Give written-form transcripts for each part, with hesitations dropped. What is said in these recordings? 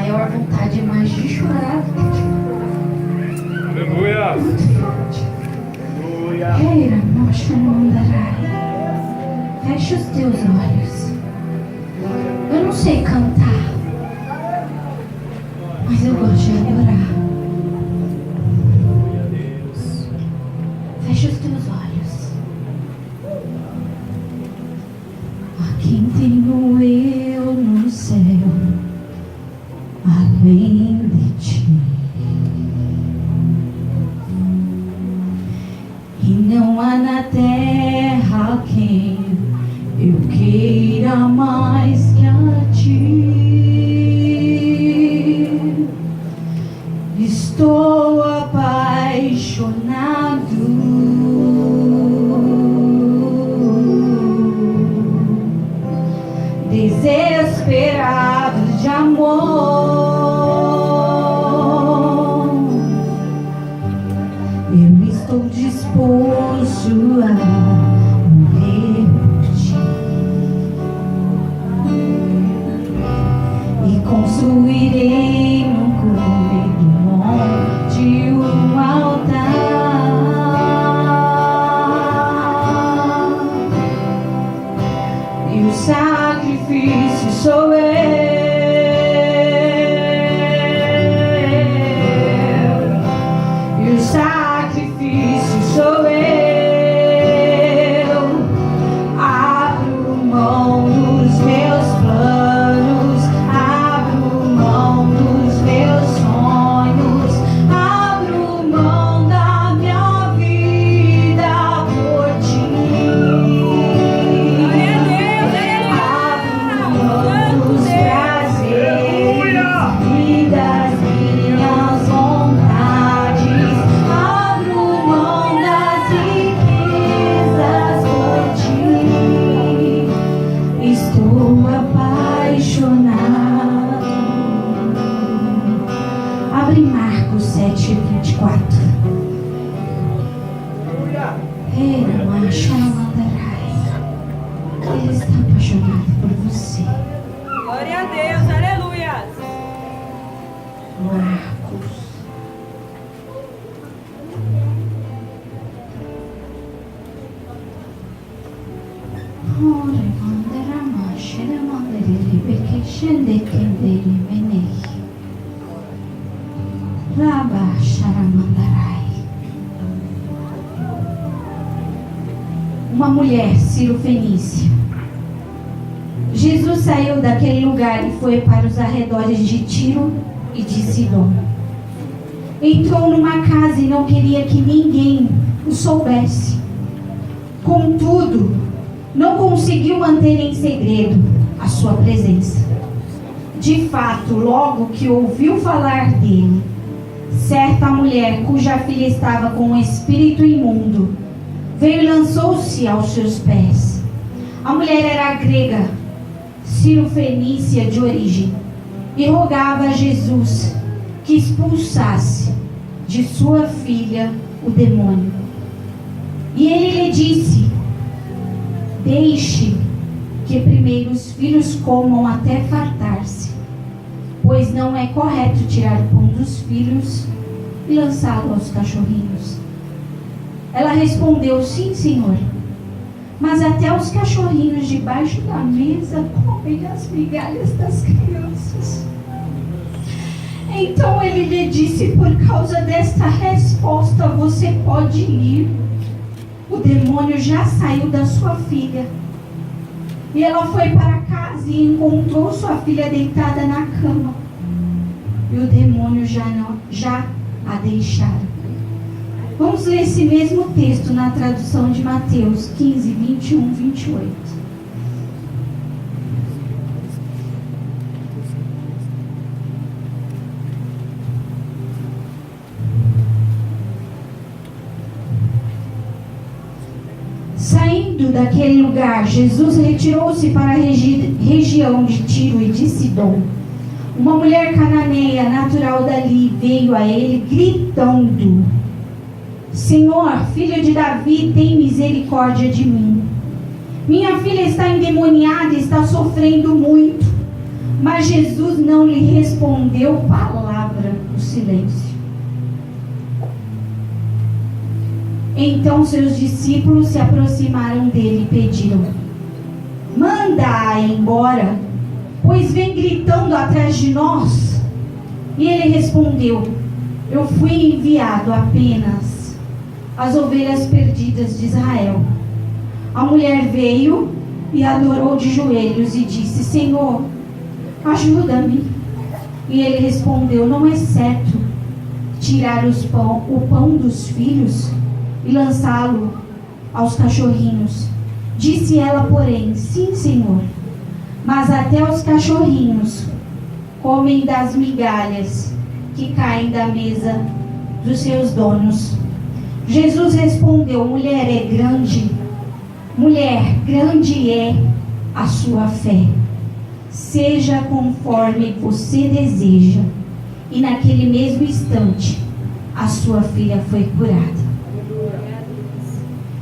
maior vontade mais de chorar do que de falar. Aleluia! Muito forte. Aleluia! Feche os teus olhos. Eu não sei cantar, mas eu gosto de adorar. Feche os teus olhos. A quem tenho eu no céu, além de ti? E não há na terra quem eu queira mais que a ti. Estou apaixonado, desesperado de amor. Eu estou disposto a morrer por ti e construirei no cume do monte um altar, e o sacrifício sou eu. E o sacrifício sou eu. Abro mão dos meus planos, abro mão dos meus sonhos, abro mão da minha vida por ti. Abro mão dos prazeres e das minhas vontades, abro mão das riquezas por ti. Estou apaixonado. Abre Marcos 7:24. Ele está apaixonado por você. Glória a Deus, aleluia. Marcos. Uma mulher cirofenícia. Jesus saiu daquele lugar e foi para os arredores de Tiro e de Sidom. Entrou numa casa e não queria que ninguém o soubesse. Contudo, não conseguiu manter em segredo a sua presença. De fato, logo que ouviu falar dele, certa mulher cuja filha estava com um espírito imundo veio e lançou-se aos seus pés. A mulher era grega, cirofenícia de origem, e rogava a Jesus que expulsasse de sua filha o demônio. E ele lhe disse: deixe que primeiro os filhos comam até fartar-se, pois não é correto tirar o pão dos filhos e lançá-lo aos cachorrinhos. Ela respondeu: sim, Senhor, mas até os cachorrinhos debaixo da mesa comem as migalhas das crianças. Então ele lhe disse: por causa desta resposta você pode ir. O demônio já saiu da sua filha. E ela foi para casa e encontrou sua filha deitada na cama. E o demônio já a deixara. Vamos ler esse mesmo texto na tradução de Mateus 15, 21, 28. Saindo daquele lugar, Jesus retirou-se para a região de Tiro e de Sidom. Uma mulher cananeia, natural dali, veio a ele gritando: Senhor, filho de Davi, tem misericórdia de mim. Minha filha está endemoniada e está sofrendo muito. Mas Jesus não lhe respondeu palavra, o silêncio. Então seus discípulos se aproximaram dele e pediram: manda-a embora, pois vem gritando atrás de nós. E ele respondeu: eu fui enviado apenas às ovelhas perdidas de Israel. A mulher veio e adorou de joelhos e disse: Senhor, ajuda-me. E ele respondeu: não é certo tirar o pão dos filhos e lançá-lo aos cachorrinhos. Disse ela, porém: sim, Senhor, mas até os cachorrinhos comem das migalhas que caem da mesa dos seus donos. Jesus respondeu: mulher, grande é a sua fé. Seja conforme você deseja. E naquele mesmo instante, a sua filha foi curada.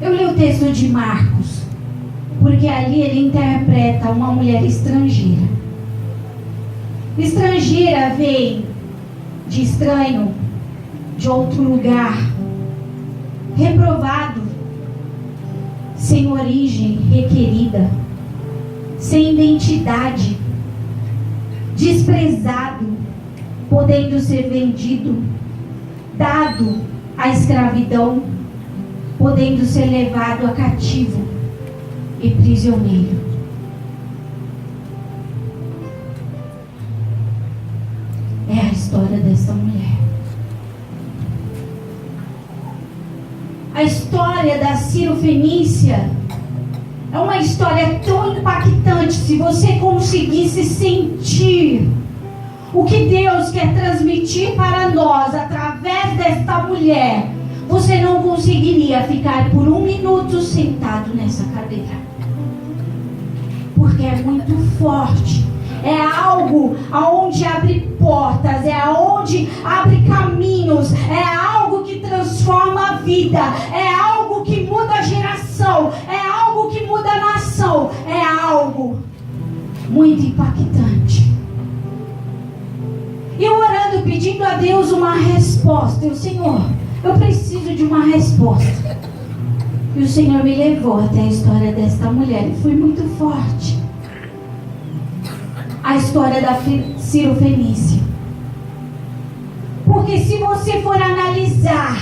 Eu li o texto de Marcos, porque ali ele interpreta uma mulher estrangeira. Estrangeira vem de estranho, de outro lugar, reprovado, sem origem requerida, sem identidade, desprezado, podendo ser vendido, dado à escravidão, podendo ser levado a cativo e prisioneiro. É a história dessa mulher. A história da Cirofenícia é uma história tão impactante. Se você conseguisse sentir o que Deus quer transmitir para nós através desta mulher, você não conseguiria ficar por um minuto sentado nessa cadeira, porque é muito forte. É algo aonde abre portas, é aonde abre caminhos, é algo que transforma a vida, é algo que muda a geração, é algo que muda a nação, é algo muito impactante. E eu orando, pedindo a Deus uma resposta. Eu, Senhor, eu preciso de uma resposta. E o Senhor me levou até a história desta mulher, e foi muito forte. A história da Cirofenícia. Porque se você for analisar,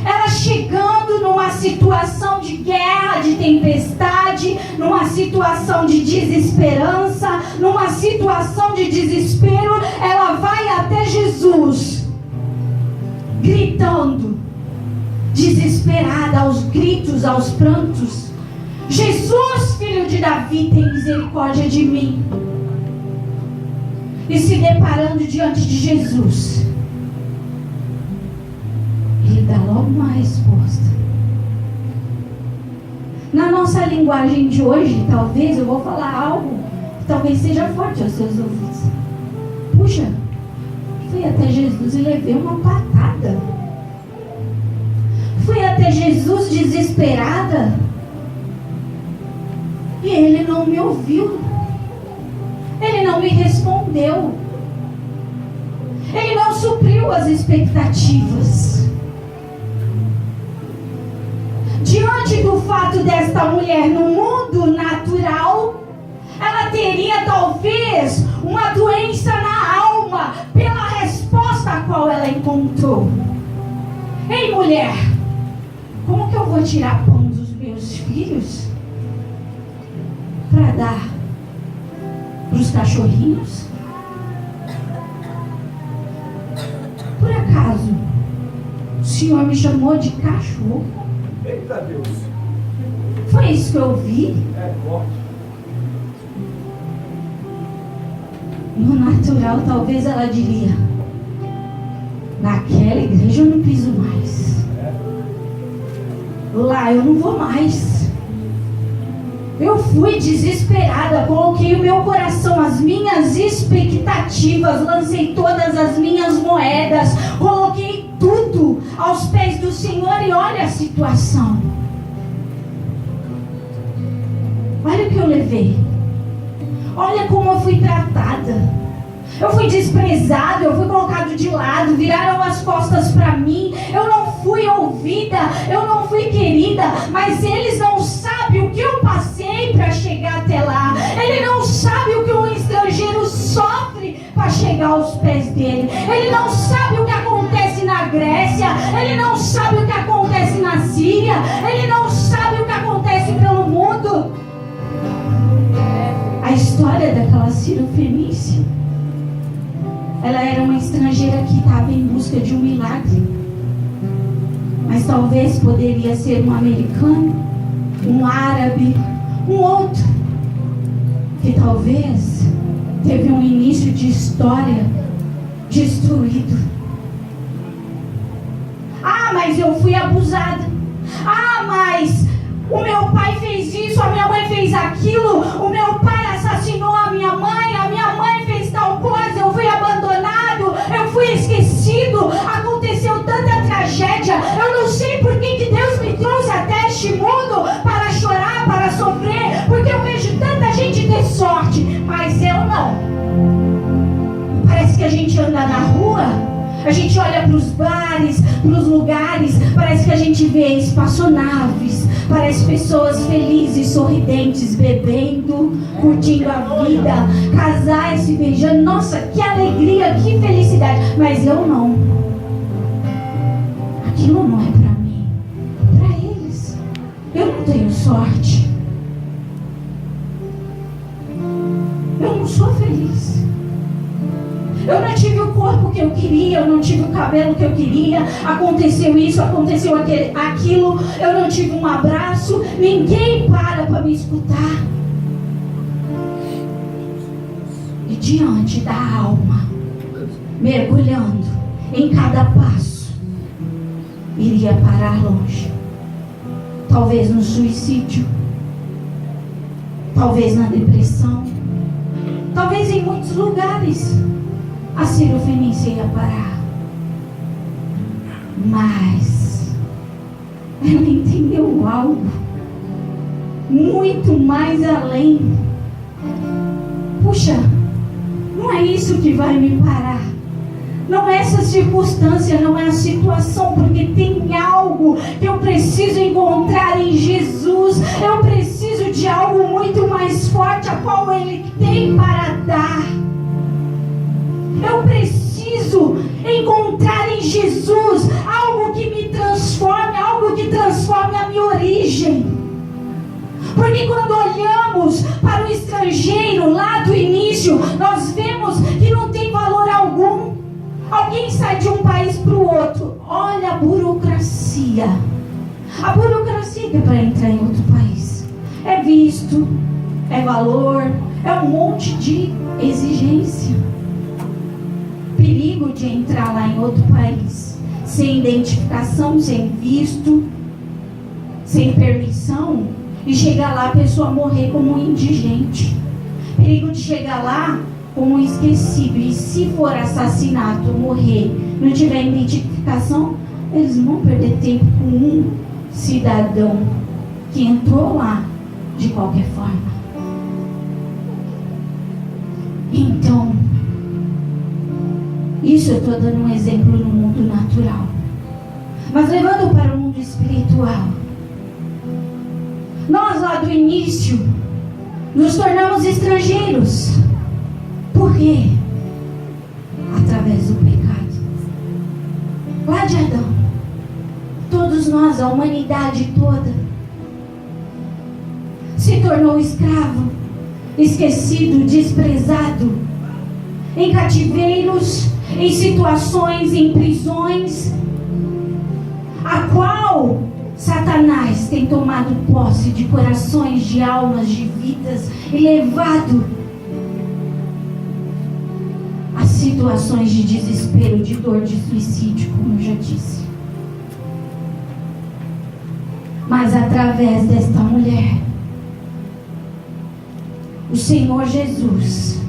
ela chegando numa situação de guerra, de tempestade, numa situação de desesperança, numa situação de desespero, ela vai até Jesus, gritando, desesperada, aos gritos, aos prantos: Jesus, filho de Davi, tem misericórdia de mim. E se deparando diante de Jesus, ele dá logo uma resposta. Na nossa linguagem de hoje, talvez eu vou falar algo que talvez seja forte aos seus ouvidos. Puxa, fui até Jesus e levei uma patada. Fui até Jesus desesperada e ele não me ouviu. Ele não me respondeu. Ele não supriu as expectativas. Diante do fato desta mulher no mundo natural, ela teria talvez uma doença na alma pela resposta a qual ela encontrou. Ei, mulher, como que eu vou tirar pão dos meus filhos para dar para os cachorrinhos? Por acaso o Senhor me chamou de cachorro? Eita Deus! Foi isso que eu ouvi? É forte. No natural, talvez ela diria: naquela igreja eu não piso mais. Lá eu não vou mais. Eu fui desesperada, coloquei o meu coração, as minhas expectativas, lancei todas as minhas moedas, coloquei tudo aos pés do Senhor e olha a situação. Olha o que eu levei. Olha como eu fui tratada. Eu fui desprezado, eu fui colocado de lado, viraram as costas para mim, eu não fui ouvida, eu não fui querida, mas eles não sabem o que eu passei para chegar até lá. Ele não sabe o que um estrangeiro sofre para chegar aos pés dele. Ele não sabe o que acontece na Grécia, ele não sabe o que acontece na Síria, ele não sabe o que acontece pelo mundo. A história daquela Sírio-Fenícia, ela era uma estrangeira que estava em busca de um milagre. Mas talvez poderia ser um americano, um árabe, um outro, que talvez teve um início de história destruído. Ah, mas eu fui abusada. Ah, mas o meu pai fez isso, a minha mãe fez aquilo, o meu pai assassinou a minha mãe fez tal coisa, eu fui abandonado, eu fui esquecido, aconteceu tanta tragédia, eu não sei por que Deus me trouxe até este mundo para chorar, para sofrer, porque eu vejo tanta gente ter sorte, mas eu não. Parece que a gente anda na rua, a gente olha para os bares, para os lugares, parece que a gente vê espaçonaves, parece pessoas felizes, sorridentes, bebendo, curtindo a vida, casais se beijando. Nossa, que alegria, que felicidade. Mas eu não. Aquilo não é para mim, é para eles. Eu não tenho sorte. Eu não sou feliz. Eu não tive o corpo que eu queria, eu não tive o cabelo que eu queria, aconteceu isso, aconteceu aquilo, eu não tive um abraço, ninguém para me escutar. E diante da alma, mergulhando em cada passo, iria parar longe. Talvez no suicídio, talvez na depressão, talvez em muitos lugares. A Sírio-Fenícia ia parar. Mas ela entendeu algo muito mais além. Puxa, não é isso que vai me parar. Não é essa circunstância, não é a situação, porque tem algo que eu preciso encontrar em Jesus. Eu preciso de algo muito mais forte, a qual Ele tem para dar. Eu preciso encontrar em Jesus algo que me transforme, algo que transforme a minha origem. Porque quando olhamos para o estrangeiro lá do início, nós vemos que não tem valor algum. Alguém sai de um país para o outro, olha a burocracia. A burocracia que é para entrar em outro país. É visto, é valor, é um monte de exigência. Perigo de entrar lá em outro país sem identificação, sem visto, sem permissão, e chegar lá a pessoa morrer como um indigente. Perigo de chegar lá como um esquecido, e se for assassinato, morrer, não tiver identificação, eles vão perder tempo com um cidadão que entrou lá de qualquer forma. Então, isso eu estou dando um exemplo no mundo natural. Mas levando para o mundo espiritual, nós lá do início nos tornamos estrangeiros. Por quê? Através do pecado. Lá de Adão, todos nós, a humanidade toda, se tornou escravo, esquecido, desprezado, em cativeiros, em situações, em prisões, a qual Satanás tem tomado posse de corações, de almas, de vidas, e levado a situações de desespero, de dor, de suicídio, como eu já disse. Mas através desta mulher, o Senhor Jesus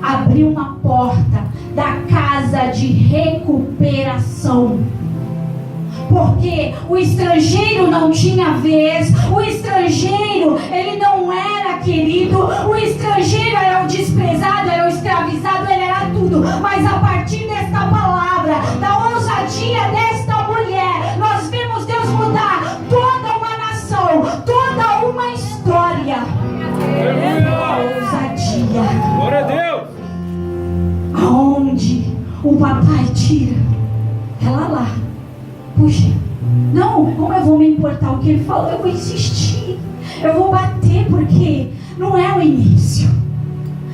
abriu uma porta da casa de recuperação. Porque o estrangeiro não tinha vez, o estrangeiro, ele não era querido, o estrangeiro era o desprezado, era o escravizado, ele era tudo. Mas a partir desta palavra, da ousadia desta mulher, nós vemos Deus mudar toda uma nação, toda uma história. Ousadia. Glória a Deus. Aonde o papai tira, ela lá. Puxa, não, como eu vou me importar o que ele falou? Eu vou insistir, eu vou bater, porque não é o início.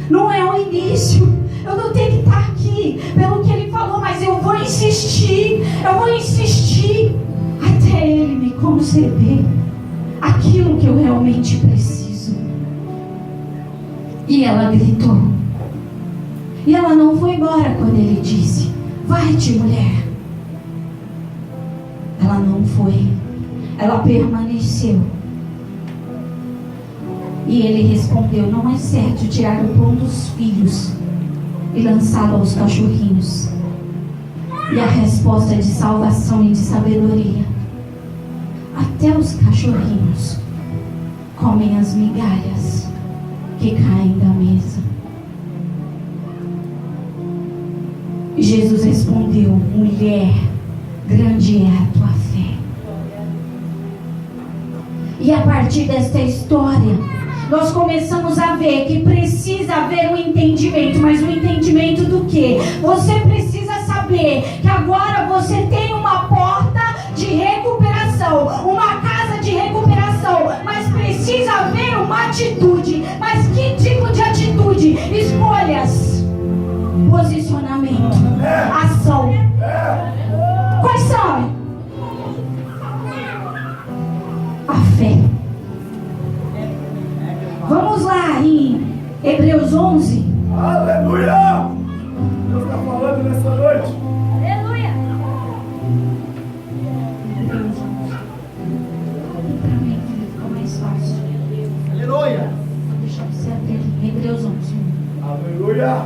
Não é o início. Eu não tenho que estar aqui pelo que ele falou, mas eu vou insistir. Eu vou insistir até ele me conceder aquilo que eu realmente preciso. E ela gritou. E ela não foi embora quando ele disse: vai-te, mulher. Ela não foi. Ela permaneceu. E ele respondeu: não é certo tirar o pão dos filhos e lançá-lo aos cachorrinhos. E a resposta de salvação e de sabedoria: até os cachorrinhos comem as migalhas que caem da mesa. E Jesus respondeu: mulher, grande é a tua fé. E a partir desta história, nós começamos a ver que precisa haver um entendimento. Mas um entendimento do quê? Você precisa saber que agora você tem uma porta de recuperação, uma casa de recuperação. Mas precisa haver uma atitude. Mas que tipo de atitude? Escolhas, posicionamento, ação. Quais são? A fé. Vamos lá em Hebreus 11. Aleluia! Deus está falando nessa noite. Aleluia. Hebreus 11. Para mim ficou mais fácil. Aleluia! Deixa você abrir em Hebreus 11. Aleluia!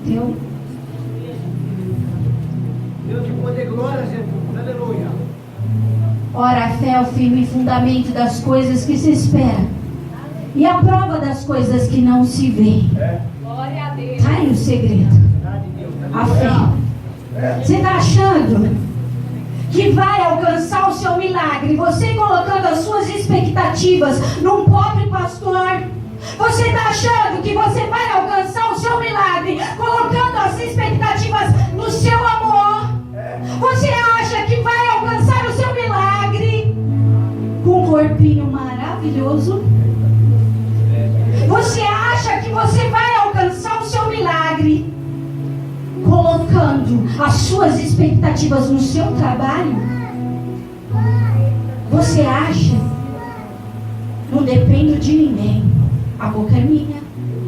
Deu? Deus de poder, glória a Jesus. Aleluia! Ora, a fé é o firme fundamento das coisas que se espera e a prova das coisas que não se vê. Glória a Deus. Está aí o segredo. A fé. Você está achando que vai alcançar o seu milagre você colocando as suas expectativas num pobre pastor? Você está achando que você vai alcançar o seu milagre colocando as expectativas no seu amor? Você acha que vai alcançar o seu milagre com um corpinho maravilhoso? Você acha que você vai alcançar o seu milagre colocando as suas expectativas no seu trabalho? Você acha? Não dependo de ninguém. A boca é minha,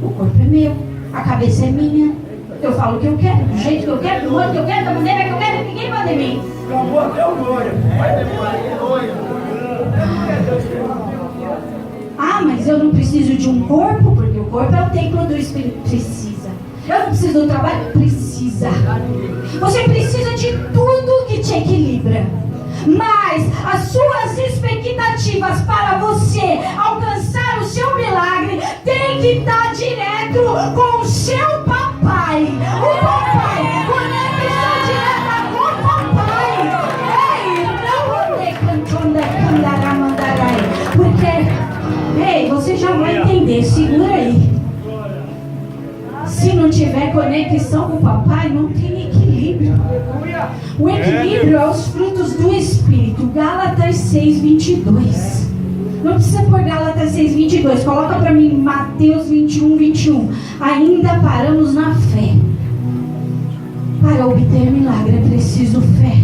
o corpo é meu, a cabeça é minha. Eu falo o que eu quero, do jeito que eu quero, do modo que eu quero, da maneira que eu quero, ninguém manda em mim. Acabou até o glória. Aleluia! Ah, mas eu não preciso de um corpo, porque o corpo é o templo do Espírito. Precisa. Eu não preciso do trabalho? Precisa. Você precisa de tudo que te equilibra. Mas as suas expectativas para você alcançar o seu milagre tem que estar direto com o seu papai. O papai, conexão direta com o papai. Ei, não vou cantando porque, ei, você já vai entender, segura aí. Se não tiver conexão com o papai, não tem equilíbrio. O equilíbrio é os frutos do Espírito. Gálatas 6:22. Não precisa pôr Gálatas 6:22. Coloca para mim Mateus 21:21. Ainda paramos na fé. Para obter milagre é preciso fé.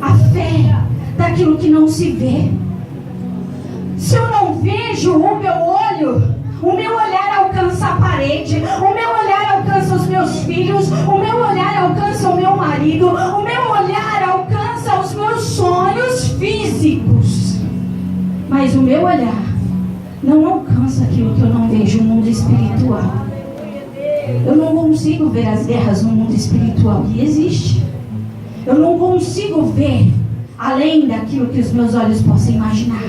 A fé daquilo que não se vê. Se eu não vejo o meu olho, o meu olhar alcança a parede, o meu olhar alcança os meus filhos, o meu olhar alcança o meu marido, o meu olhar alcança os meus sonhos físicos. Mas o meu olhar não alcança aquilo que eu não vejo, o mundo espiritual. Eu não consigo ver as guerras no mundo espiritual, e existe. Eu não consigo ver além daquilo que os meus olhos possam imaginar.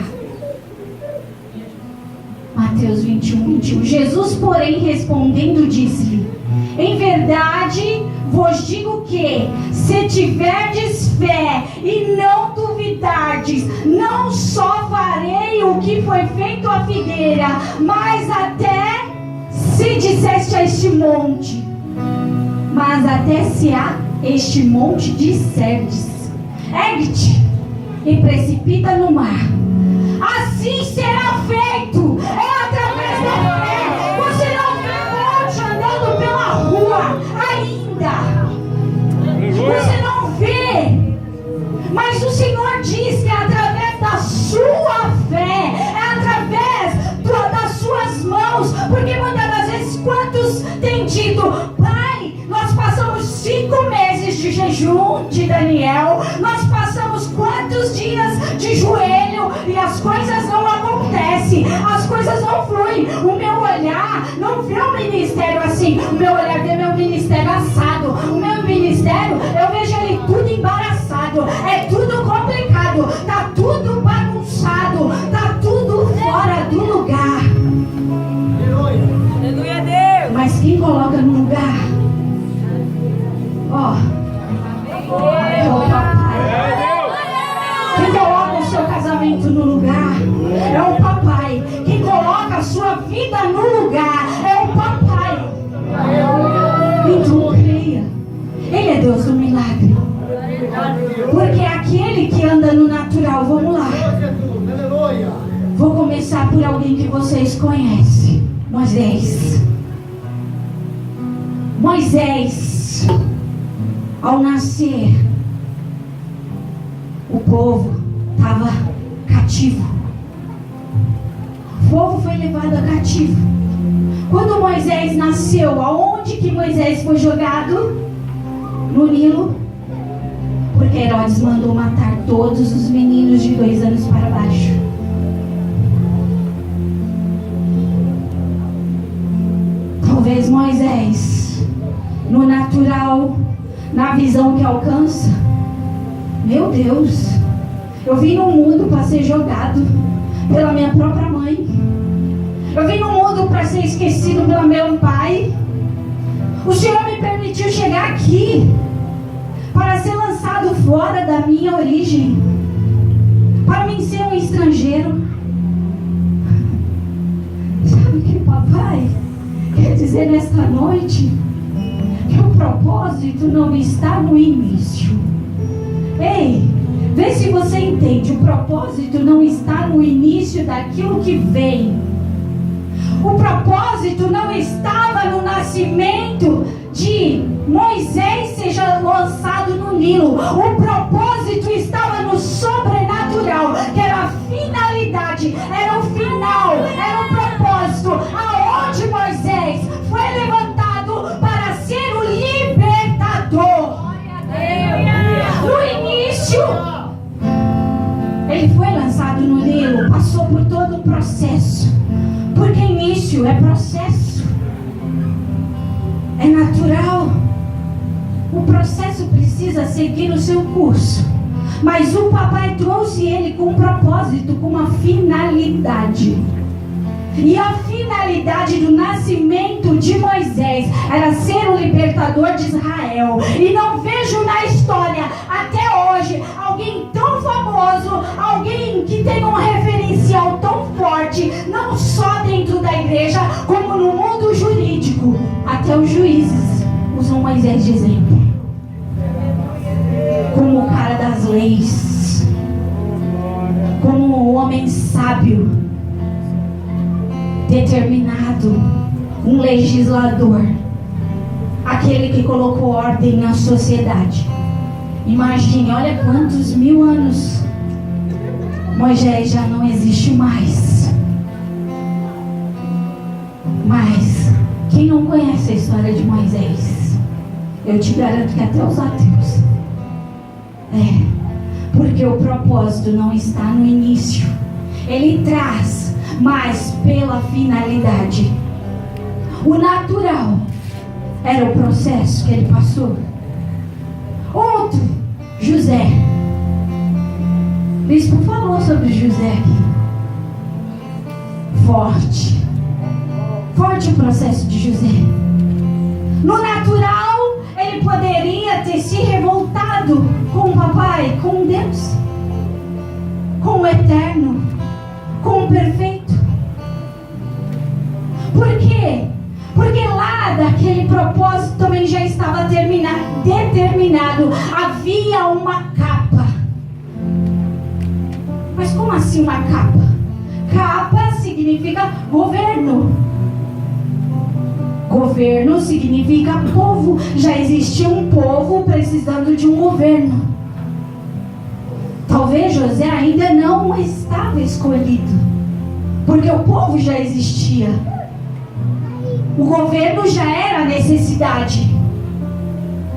Mateus 21:21. Jesus, porém, respondendo, disse-lhe: em verdade vos digo que, se tiverdes fé e não duvidardes, não só farei o que foi feito à figueira, mas até se disseste a este monte, mas até se a este monte disserdes: ergue-te e precipita no mar, assim será feito. É através da fé. Você não vê monte andando pela rua ainda. Você não vê. Mas o Senhor diz que é através da sua fé, é através das suas mãos. Porque muitas das vezes, quantos têm dito: Pai, nós passamos 5 meses de jejum de Daniel, nós passamos quantos dias de joelho e as coisas não acontecem, as coisas não fluem. O meu olhar não vê o ministério assim, o meu olhar vê meu ministério assado. O meu ministério, eu vejo ele tudo embaraçado, é tudo complicado, tá tudo bagunçado, tá tudo fora do lugar. Aleluia, Deus. Mas quem coloca no lugar, ó, é o papai. Quem coloca o seu casamento no lugar é o papai. Quem coloca a sua vida no lugar é o papai. Então creia, Ele é Deus do milagre. Porque aquele que anda no natural, vamos lá, vou começar por alguém que vocês conhecem: Moisés. Moisés, ao nascer, o povo estava cativo. O povo foi levado a cativo. Quando Moisés nasceu, aonde que Moisés foi jogado? No Nilo. Porque Herodes mandou matar todos os meninos de 2 anos para baixo. Talvez Moisés, no natural, na visão que alcança: meu Deus, eu vim no mundo para ser jogado pela minha própria mãe. Eu vim no mundo para ser esquecido pelo meu pai. O Senhor me permitiu chegar aqui para ser lançado fora da minha origem, para mim ser um estrangeiro. Sabe o que papai quer dizer nesta noite? Que o propósito não está no início. Ei, vê se você entende. O propósito não está no início daquilo que vem. O propósito não estava no nascimento de Moisés seja lançado no Nilo. O propósito estava no sobrenatural, que era a finalidade, era o final, era o propósito, aonde Moisés foi levantado para ser o libertador. No início, ele foi lançado no Nilo, passou por todo o processo, porque início é processo, é natural. O processo precisa seguir o seu curso, mas o papai trouxe ele com um propósito, com uma finalidade. E a finalidade do nascimento de Moisés era ser o libertador de Israel. E não vejo na história, até hoje, alguém tão famoso, alguém que tem um referencial tão forte, não só dentro da igreja, como no mundo jurídico. Até os juízes usam Moisés de exemplo, como o cara das leis, como o homem sábio, determinado, um legislador, aquele que colocou ordem na sociedade. Imagine, olha quantos 1000 anos Moisés já não existe mais. Mas quem não conhece a história de Moisés, eu te garanto que até os ateus, porque o propósito não está no início, ele traz, mas pela finalidade. O natural era o processo que ele passou. Outro, José. O bispo falou sobre José aqui. Forte. Forte o processo de José. No natural, ele poderia ter se revoltado com o papai, com Deus, com o eterno, com o perfeito. Por quê? Porque lá daquele propósito também já estava determinado. Havia uma capa. Mas como assim uma capa? Capa significa governo. Governo significa povo. Já existia um povo precisando de um governo. Talvez José ainda não estava escolhido, porque o povo já existia. O governo já era a necessidade.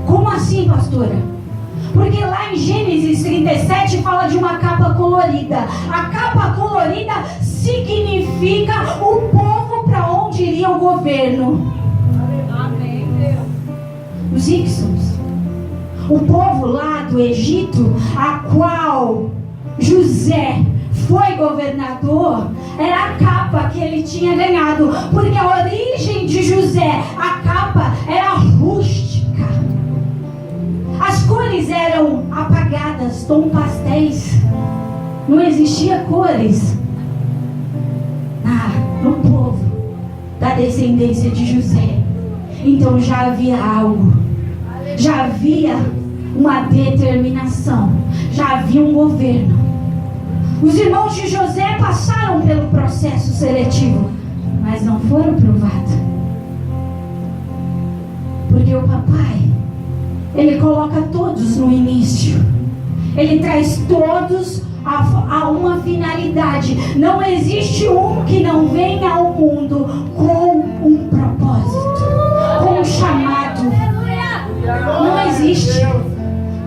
Como assim, pastora? Porque lá em Gênesis 37 fala de uma capa colorida. A capa colorida significa o povo para onde iria o governo. Amém, Deus. Os Ixos, o povo lá do Egito, a qual José foi governador, era a capa que ele tinha ganhado, porque a origem de José, a capa era rústica, as cores eram apagadas, tom pastéis, não existia cores no povo da descendência de José. Então já havia algo, já havia uma determinação, já havia um governo. Os irmãos de José passaram pelo processo seletivo, mas não foram provados. Porque o papai, ele coloca todos no início. Ele traz todos a uma finalidade. Não existe um que não venha ao mundo com um propósito, com um chamado. Não existe.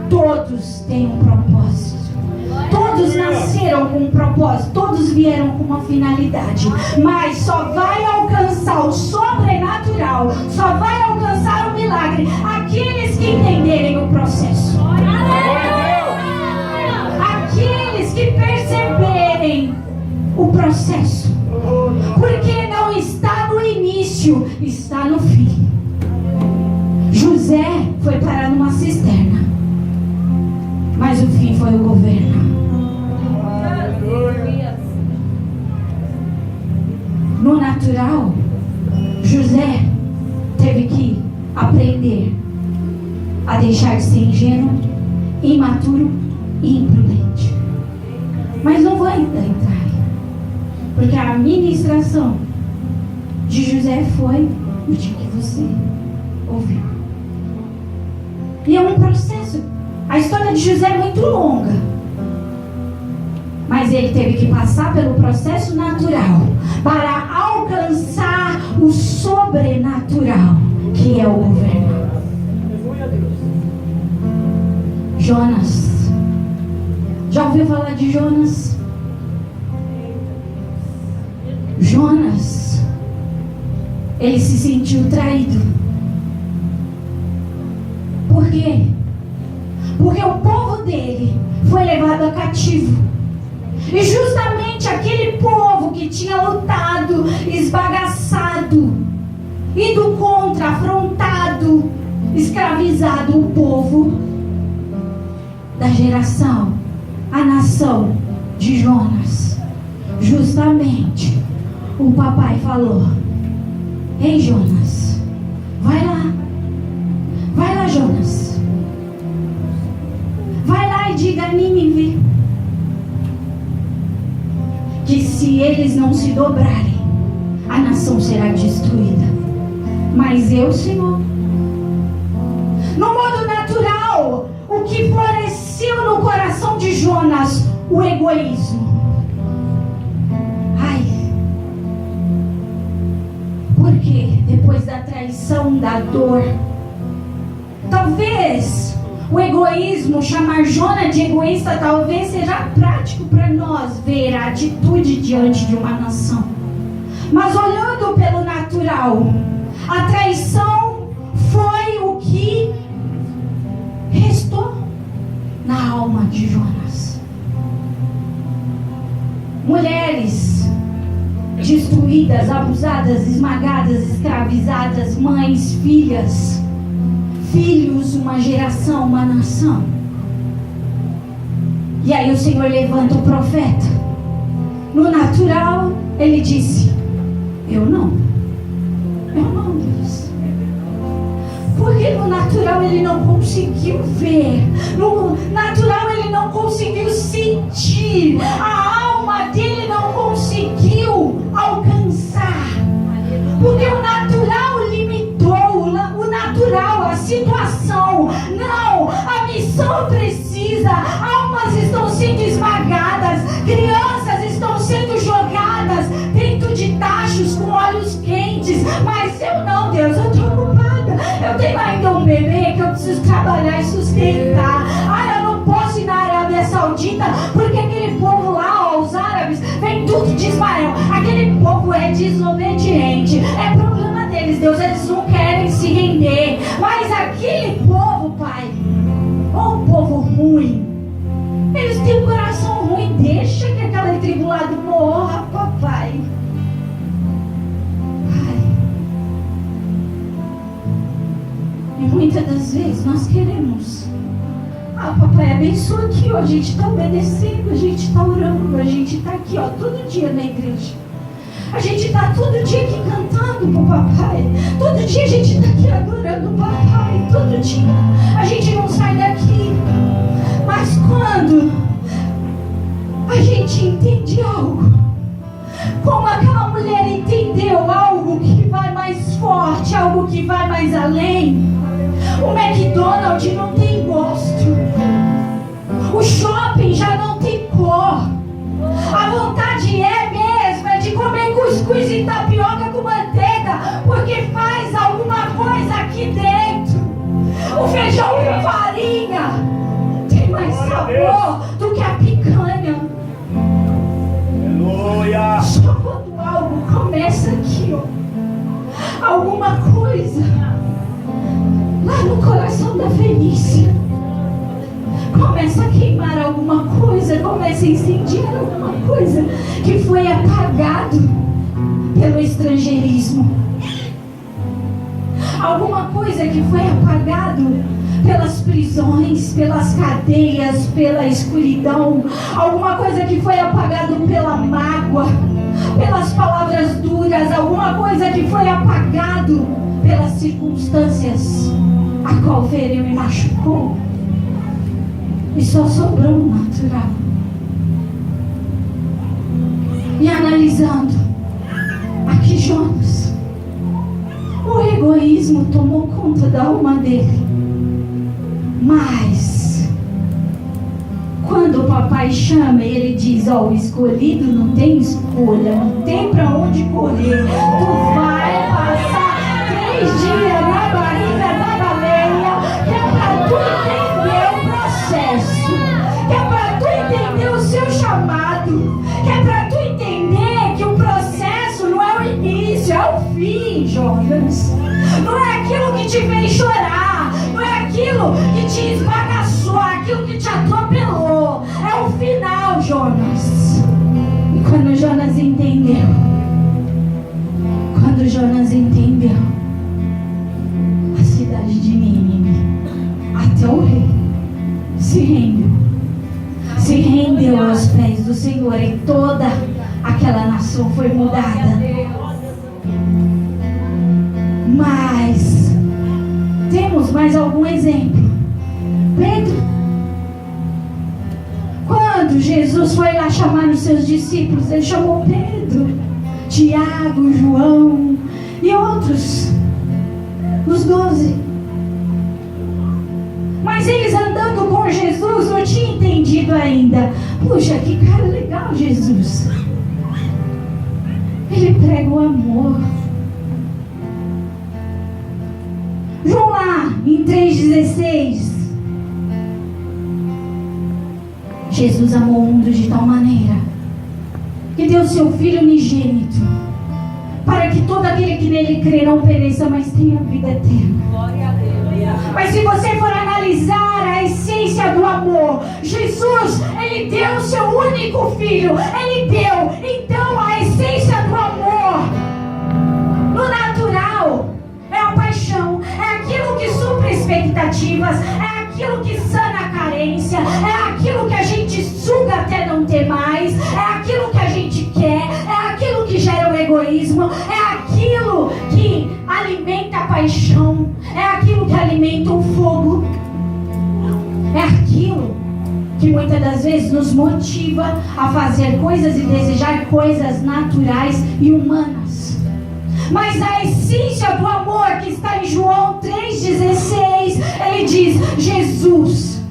Todos têm um propósito. Todos nasceram com um propósito, todos vieram com uma finalidade, mas só vai alcançar o sobrenatural, só vai alcançar o milagre aqueles que entenderem o processo, aqueles que perceberem o processo, porque não está no início, está no fim. José foi parar numa cisterna, mas o fim foi o governo. No natural, José teve que aprender a deixar de ser ingênuo, imaturo e imprudente. Mas não vou ainda entrar aí, porque a administração de José foi o dia que você ouviu. E é um processo. A história de José é muito longa, mas ele teve que passar pelo processo natural para alcançar o sobrenatural, que é o governo. Jonas. Já ouviu falar de Jonas? Jonas, ele se sentiu traído. Por quê? Porque o povo dele foi levado a cativo. E justamente aquele povo que tinha lutado, esbagaçado, ido contra, afrontado, escravizado o povo da geração, a nação de Jonas. Justamente o papai falou: ei, Jonas, vai lá, Jonas, vai lá e diga a Nínive que se eles não se dobrarem, a nação será destruída. Mas eu, Senhor, no modo natural, o que floresceu no coração de Jonas? O egoísmo. Ai, porque depois da traição, da dor, talvez o egoísmo, chamar Jonas de egoísta, talvez seja prático para nós ver a atitude diante de uma nação. Mas olhando pelo natural, a traição foi na alma de Jonas. Mulheres destruídas, abusadas, esmagadas, escravizadas, mães, filhas, filhos, uma geração, uma nação. E aí o Senhor levanta o profeta. No natural, ele disse: eu não, Deus. Porque no natural ele não conseguiu ver, no natural ele não conseguiu sentir, a alma dele não conseguiu alcançar, porque o natural limitou, o natural, a situação. Não, a missão precisa. Almas estão sendo esmagadas, crianças estão sendo jogadas dentro de tachos com olhos quentes. Mas eu não, Deus, eu estou ocupada. Eu tenho ainda um bebê que eu preciso trabalhar e sustentar. Eu não posso ir na Arábia Saudita, porque aquele povo lá, os árabes, vem tudo de Ismael. Aquele povo é desobediente. É problema deles, Deus, eles não querem se render. Mas aquele povo, Pai, um povo ruim, eles têm um coração ruim. Deixa que aquela tribo lá do morra, papai. E muitas das vezes nós queremos: papai, abençoa aqui, ó, a gente está obedecendo, a gente está orando, a gente está aqui, ó, todo dia na igreja. A gente está todo dia aqui cantando pro papai. Todo dia a gente está aqui adorando o papai. Todo dia a gente não sai daqui. Mas quando a gente entende algo, como aquela mulher entendeu, algo que vai mais forte, algo que vai mais além. O McDonald's não tem gosto, o shopping já não tem cor. A vontade é de comer cuscuz e tapioca com manteiga, porque faz alguma coisa aqui dentro. O feijão com farinha tem mais sabor do que a picanha. Aleluia. Só quando algo começa aqui, ó, alguma coisa lá no coração da Fenícia começa a queimar alguma coisa, começa a incendiar alguma coisa que foi apagado pelo estrangeirismo, alguma coisa que foi apagado pelas prisões, pelas cadeias, pela escuridão, alguma coisa que foi apagado pela mágoa, pelas palavras duras, alguma coisa que foi apagado pelas circunstâncias a qual feriu e machucou. E só sobrou o natural. E analisando aqui Jonas, o egoísmo tomou conta da alma dele. Mas quando o papai chama e ele diz: o escolhido não tem escolha, não tem pra onde correr, tu vai passar 3 dias na barriga da baleia, que é pra tu entender o processo, que é pra tu entender o seu chamado, que é pra tu entender que o processo não é o início, é o fim, Jonas. Não é aquilo que te fez chorar, não é aquilo que te esbagaçou, aquilo que te atropelou, é o final, Jonas. E quando Jonas entendeu, a cidade de Nínive, até o rei se rendeu aos pés do Senhor, e toda aquela nação foi mudada. Mas temos mais algum exemplo. Pedro, quando Jesus foi lá chamar os seus discípulos, ele chamou Pedro, Tiago, João e outros, os 12. Mas eles andando com Jesus não tinham entendido ainda. Puxa, que cara legal Jesus. Ele prega o amor. Vamos lá, em 3,16. Jesus amou o mundo de tal maneira que deu seu Filho unigênito, para que todo aquele que nele crê não pereça, mas tenha vida eterna. Glória a Deus. Mas se você for analisar a essência do amor, Jesus, Ele deu o seu único filho, Ele deu. Então a essência do amor, no natural, é a paixão, é aquilo que supre expectativas, é aquilo que sana a carência, é aquilo que a gente suga até não ter mais, é aquilo que a gente quer, é aquilo que gera o egoísmo, é aquilo que alimenta a paixão, é aquilo que alimenta o fogo, é aquilo que muitas das vezes nos motiva a fazer coisas e desejar coisas naturais e humanas. Mas a essência do amor que está em João 3,16, ele diz: Jesus.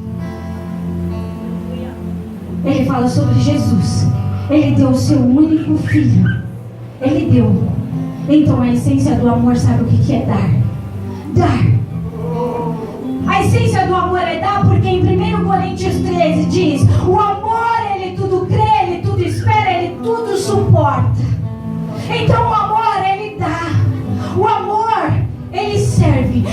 Ele fala sobre Jesus. Ele deu o seu único filho. Ele deu. Então a essência do amor, sabe o que é dar? Dar. A essência do amor é dar, porque em 1 Coríntios 13 diz: o amor, ele tudo crê, ele tudo espera, ele tudo suporta. Então o amor, ele dá. O amor, ele serve.